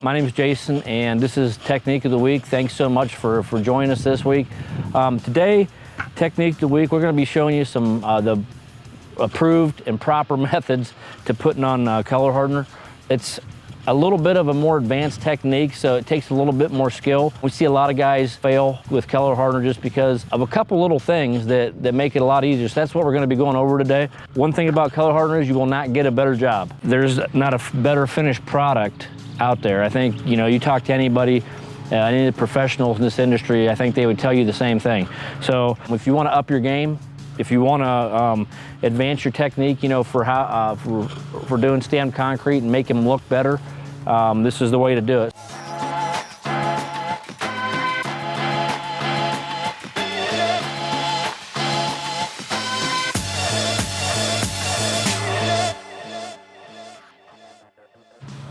My name is Jason, and this is Technique of the Week. Thanks so much for joining us this week. Today, Technique of the Week, we're going to be showing you some the approved and proper methods to putting on color hardener. It's a little bit of a more advanced technique, so it takes a little bit more skill. We see a lot of guys fail with color hardener just because of a couple little things that make it a lot easier. So that's what we're going to be going over today. One thing about color hardener is you will not get a better job. There's not a better finished product out there. I think, you talk to anybody, any of the professionals in this industry, I think they would tell you the same thing. So if you want to up your game, if you want to advance your technique, for doing stamped concrete and make them look better, this is the way to do it.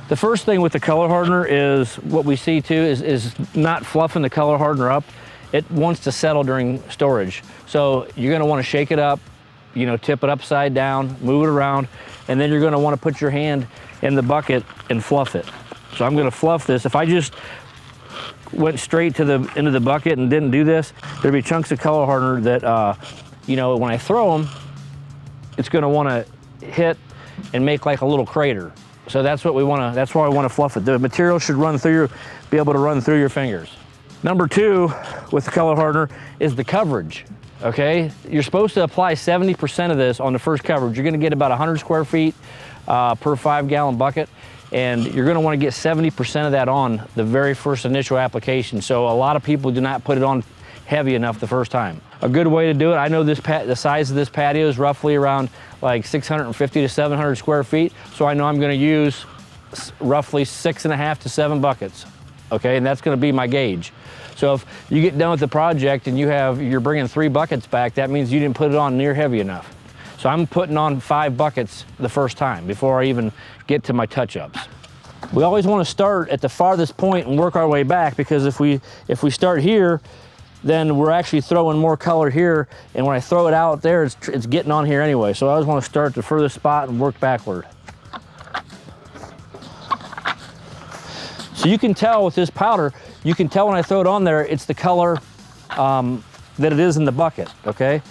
The first thing with the color hardener is what we see too is not fluffing the color hardener up. It wants to settle during storage. So you're gonna wanna shake it up, tip it upside down, move it around, and then you're gonna wanna put your hand in the bucket and fluff it. So I'm gonna fluff this. If I just went straight to into the bucket and didn't do this, there'd be chunks of color hardener that, when I throw them, it's gonna wanna hit and make like a little crater. So that's what we wanna, that's why I wanna fluff it. The material should be able to run through your fingers. Number two with the color hardener is the coverage, okay? You're supposed to apply 70% of this on the first coverage. You're gonna get about 100 square feet per 5-gallon bucket, and you're gonna wanna get 70% of that on the very first initial application. So a lot of people do not put it on heavy enough the first time. A good way to do it, I know the size of this patio is roughly around like 650 to 700 square feet, so I know I'm gonna use roughly 6.5 to 7 buckets, okay? And that's gonna be my gauge. So if you get done with the project and you're bringing 3 buckets back, that means you didn't put it on near heavy enough. So I'm putting on 5 buckets the first time before I even get to my touch-ups. We always wanna start at the farthest point and work our way back, because if we start here, then we're actually throwing more color here, and when I throw it out there, it's getting on here anyway. So I always want to start at the furthest spot and work backward. So you can tell with this powder, you can tell when I throw it on there, it's the color that it is in the bucket, okay?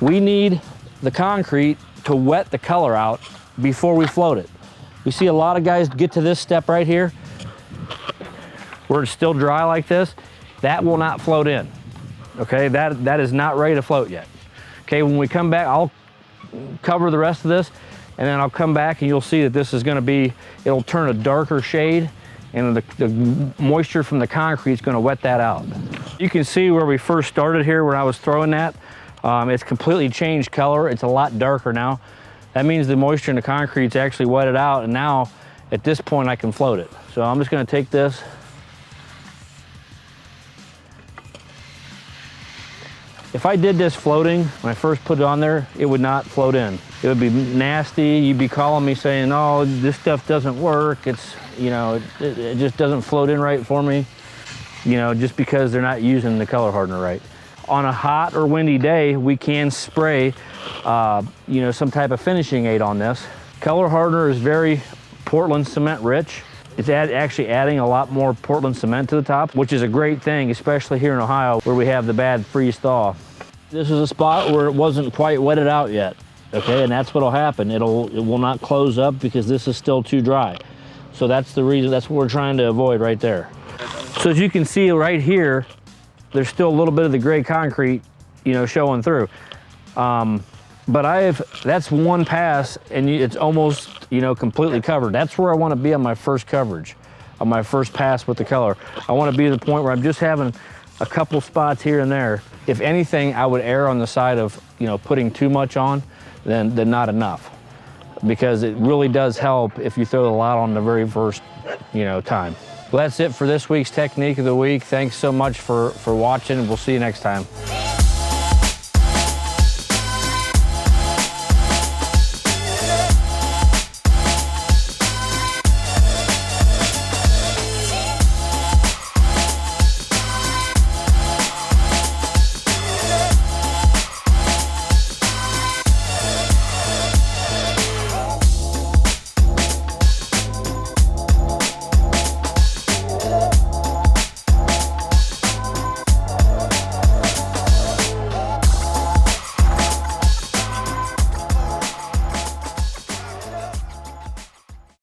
We need the concrete to wet the color out before we float it. We see a lot of guys get to this step right here, where it's still dry like this. That will not float in, okay? That is not ready to float yet. Okay, when we come back, I'll cover the rest of this, and then I'll come back and you'll see that this is gonna be, it'll turn a darker shade, and the moisture from the concrete is gonna wet that out. You can see where we first started here, where I was throwing that. It's completely changed color. It's a lot darker now. That means the moisture in the concrete's actually wetted out, and now, at this point, I can float it. So I'm just gonna take this, if I did this floating, when I first put it on there, it would not float in. It would be nasty. You'd be calling me saying, oh, this stuff doesn't work. It's, it just doesn't float in right for me, just because they're not using the color hardener right. On a hot or windy day, we can spray, some type of finishing aid on this. Color hardener is very Portland cement rich. It's actually adding a lot more Portland cement to the top, which is a great thing, especially here in Ohio, where we have the bad freeze thaw. This is a spot where it wasn't quite wetted out yet, okay? And that's what'll happen. It will not close up because this is still too dry. So that's the reason, that's what we're trying to avoid right there. So as you can see right here, there's still a little bit of the gray concrete, showing through. But that's one pass, and it's almost, completely covered. That's where I want to be on my first coverage, on my first pass with the color. I want to be at the point where I'm just having a couple spots here and there. If anything, I would err on the side of, putting too much on than not enough, because it really does help if you throw a lot on the very first, time. Well, that's it for this week's Technique of the Week. Thanks so much for watching, and we'll see you next time.